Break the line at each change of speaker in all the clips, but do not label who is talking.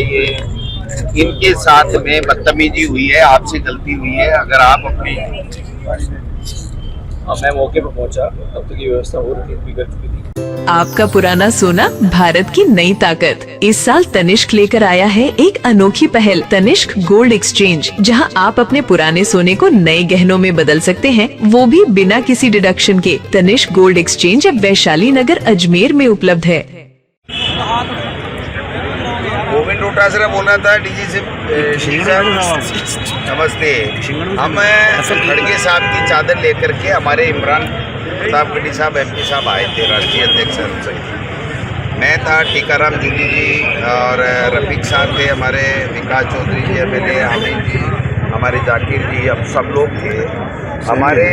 ये इनके साथ में बदतमीजी हुई है, आपसे गलती हुई है। अगर आप अपनी
मैं मौके पर पहुंचा तब तक ये व्यवस्था हो रही थी, कर चुकी थी।
आपका पुराना सोना भारत की नई ताकत। इस साल तनिष्क लेकर आया है एक अनोखी पहल, तनिष्क गोल्ड एक्सचेंज, जहां आप अपने पुराने सोने को नए गहनों में बदल सकते हैं, वो भी बिना किसी डिडक्शन के। तनिष्क गोल्ड एक्सचेंज अब वैशाली नगर अजमेर में उपलब्ध है।
गोविंद डोटासरा बोल रहा था डीजी से। नमस्ते। हम खड़गे साहब की चादर लेकर के हमारे इमरान प्रताप गढ़ी साहब एमपी साहब आए थे, राष्ट्रीय अध्यक्ष संघ। मैं था, टीकाराम जूली जी और रफीक साहब थे, हमारे विकास चौधरी जी, एमएलए हामिद जी, हमारे जाकिर जी, अब सब लोग थे। हमारे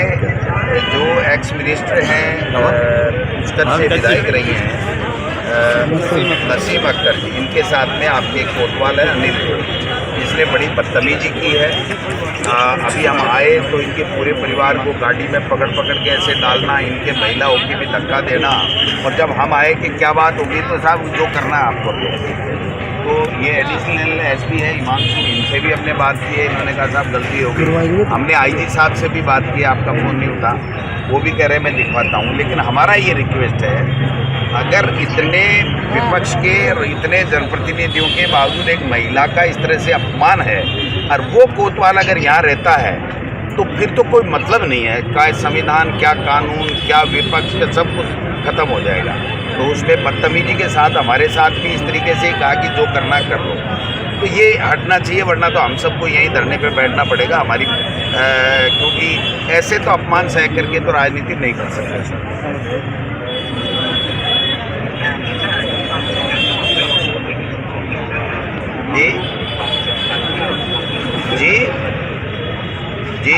जो एक्स मिनिस्टर हैं पुष्कर से विधायक रही हैं नसीम अख्तर जी, इनके साथ में आपके एक कोतवाल है अनिल, जिसने बड़ी बदतमीजी की है। अभी हम आए तो इनके पूरे परिवार को गाड़ी में पकड़ के ऐसे डालना, इनके महिलाओं की भी धक्का देना। और जब हम आए कि क्या बात होगी तो साहब जो करना है आपको। तो ये एडिशनल एसपी है हिमांशु, इनसे भी हमने बात की है, इन्होंने कहा साहब गलती होगी। हमने आईजी साहब से भी बात की, आपका फ़ोन नहीं उठा, वो भी कह रहे मैं दिखवाता हूँ। लेकिन हमारा ये रिक्वेस्ट है, अगर इतने विपक्ष के और इतने जनप्रतिनिधियों के बावजूद एक महिला का इस तरह से अपमान है और वो कोतवाल अगर यहाँ रहता है तो फिर तो कोई मतलब नहीं है। क्या संविधान, क्या कानून, क्या विपक्ष, का सब कुछ खत्म हो जाएगा। तो उसमें बदतमीजी के साथ हमारे साथ भी इस तरीके से कहा कि जो करना कर लो, तो ये हटना चाहिए, वरना तो हम सबको यहीं धरने पे बैठना पड़ेगा हमारी क्योंकि ऐसे तो अपमान सह करके तो राजनीति नहीं कर सकते सर। जी जी जी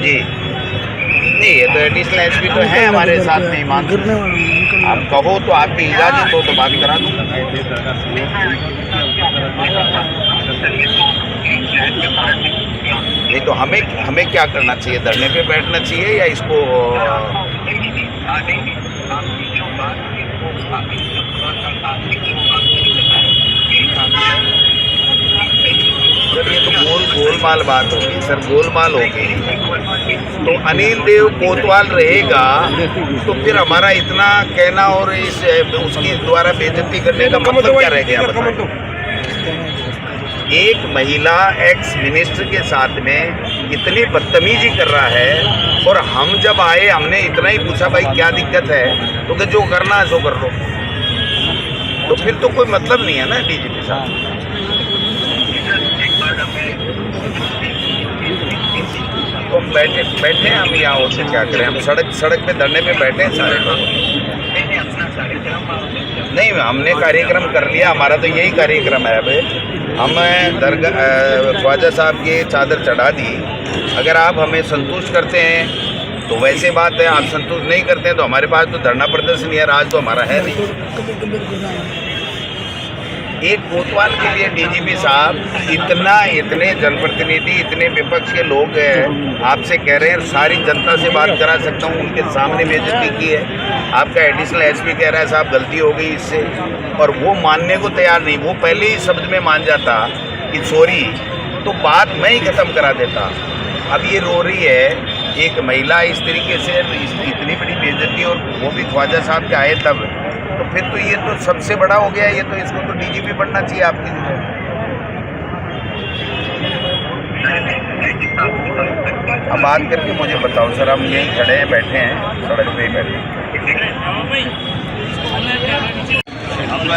जी नहीं, ये तो एडिशनल एसपी तो है हमारे साथ में ईमान। आप कहो तो आपकी इजाज़त हो तो बात करा दूँ। नहीं तो हमें क्या करना चाहिए, धरने पे बैठना चाहिए या इसको सर ये तो गोलमाल बात होगी सर, गोलमाल होगी। तो अनिल देव कोतवाल रहेगा तो फिर हमारा इतना कहना और इस उसकी द्वारा बेइज्जती करने का मतलब क्या रह गया बताओ। एक महिला एक्स मिनिस्टर के साथ में इतनी बदतमीजी कर रहा है और हम जब आए हमने इतना ही पूछा भाई क्या दिक्कत है, तो कि जो करना है सो कर लो। तो फिर तो कोई मतलब नहीं है ना डीजीपी साहब। तो बैठे हम यहाँ होते क्या करें, हम सड़क पे धरने पे बैठे हैं सारे लोग। नहीं हमने कार्यक्रम कर लिया, हमारा तो यही कार्यक्रम है। अब हम ख्वाजा साहब की चादर चढ़ा दी। अगर आप हमें संतुष्ट करते हैं तो वैसे बात है, आप संतुष्ट नहीं करते हैं तो हमारे पास तो धरना प्रदर्शन यार आज तो हमारा है नहीं। एक कोतवाल के लिए डीजीपी साहब इतने जनप्रतिनिधि, इतने विपक्ष के लोग आपसे कह रहे हैं, सारी जनता से बात करा सकता हूँ, उनके सामने बेइज्जती की है। आपका एडिशनल एसपी कह रहा है साहब गलती हो गई इससे, और वो मानने को तैयार नहीं। वो पहले ही शब्द में मान जाता कि सॉरी, तो बात मैं ही ख़त्म करा देता। अब ये रो रही है एक महिला इस तरीके से, इतनी बड़ी बेइज्जती, और वो भी ख्वाजा साहब के आए तब, तो फिर तो ये तो सबसे बड़ा हो गया। ये तो इसको तो डीजीपी बनना चाहिए आपकी। अब बात करके मुझे बताओ सर, हम यहीं खड़े हैं, बैठे हैं सड़क पे ही बैठे हैं। अब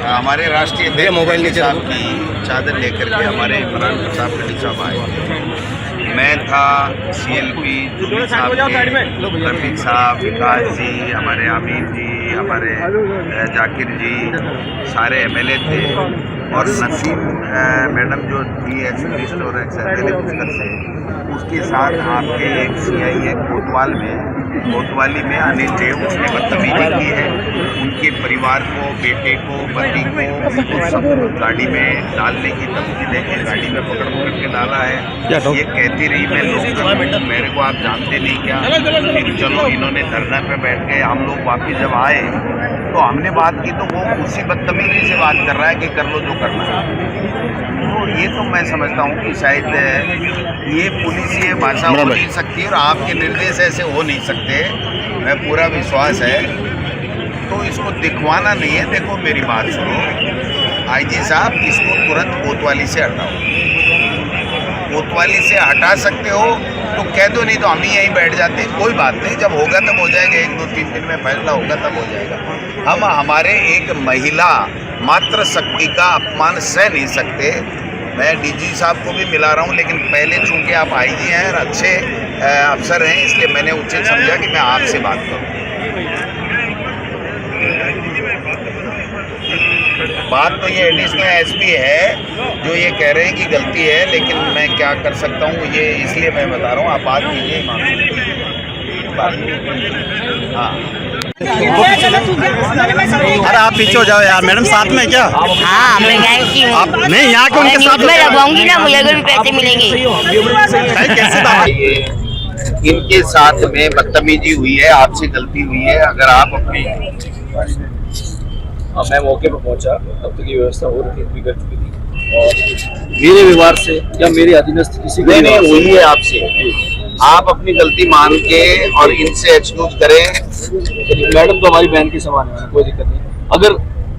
हमारे राष्ट्रीय अध्यक्ष साहब की चादर लेकर के हमारे इमरान प्रताप गढ़ी साहब आए। मैं था, CLP साहब, रफीक साहब, विकास जी, हमारे आमिर जी, हमारे जाकिर जी, सारे MLA थे, और नसीम मैडम जो थी एक्स मिनिस्टर और एक्स MLA पुष्कर से, उसके साथ आपके एक CI है कोतवाली में अनिल देव, उसने बदतमीजी की है। उनके परिवार को, बेटे को, पति को सब गाड़ी में डालने की धमकी देके गाड़ी में पकड़ के डाला है। ये कहती रही मैं लोग, मेरे को आप जानते नहीं क्या। फिर चलो इन्होंने धरना पे बैठ गए। हम लोग वापिस जब आए तो हमने बात की तो वो उसी बदतमीजी से बात कर रहा है कि कर लो जो करना है। तो ये तो मैं समझता हूँ कि शायद ये पुलिस ये भाषा हो नहीं सकती और आपके निर्देश ऐसे हो नहीं सकते। मैं पूरा विश्वास है, तो इसको दिखवाना नहीं है। देखो मेरी बात सुनो, आईजी साहब इसको तुरंत कोतवाली से हटाओ। कोतवाली से हटा सकते हो तो कह दो, नहीं तो हम ही यहीं बैठ जाते। कोई बात नहीं, जब होगा तब हो जाएगा, 1-2-3 दिन में फैसला होगा तब हो जाएगा। हम हमारे एक महिला मातृ शक्ति का अपमान सह नहीं सकते। मैं डीजी साहब को भी मिला रहा हूँ, लेकिन पहले चूंकि आप आईजी हैं और अच्छे अफसर हैं, इसलिए मैंने उचित समझा कि मैं आपसे बात करूँ। बात तो ये एडिशनल एसपी है जो ये कह रहे हैं कि गलती है, लेकिन मैं क्या कर सकता हूँ, ये इसलिए मैं बता रहा हूँ। आप बात कीजिए, हाँ।
अरे आप पीछे हो जाओ यार, मैडम साथ में क्या?
हाँ मैं गैंग की हूँ।
आप नहीं, यहाँ के उनके साथ
मैं लगवाऊंगी ना, मुझे अगर भी पैसे मिलेंगे।
कैसे बात?
इनके साथ में बदतमीजी हुई है, आपसे गलती हुई है। अगर आप अपनी
मैं मौके पर पहुंचा, तब तक ये व्यवस्था और ठीक भी कर चुकी थी और मेरे व्यवहार से या मेरे अधीनस्थ किसी को
नहीं हुई है आपसे। आप अपनी गलती मान के और इनसे एक्सक्यूज करें।
मैडम तो हमारी बहन के समान है, कोई दिक्कत नहीं। अगर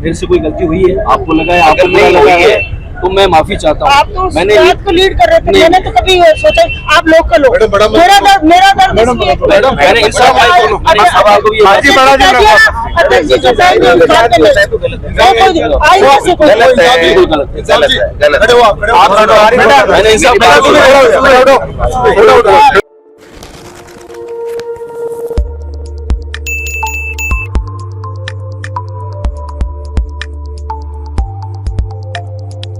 मेरे से कोई गलती हुई है, आपको लगा है,
अगर
आपको
नहीं
लगा
हुई
है, तो मैं माफी चाहता
आप
हूँ।
तो
मैंने
को लीड कर रहे थे, मैंने तो कभी सोचा आप लोग का लोग मेरा दर्द
मैडम मैंने इंसाफ आपको ये
अध्यक्ष जी के साथ में बात करने
गलत है।
मैंने इंसाफ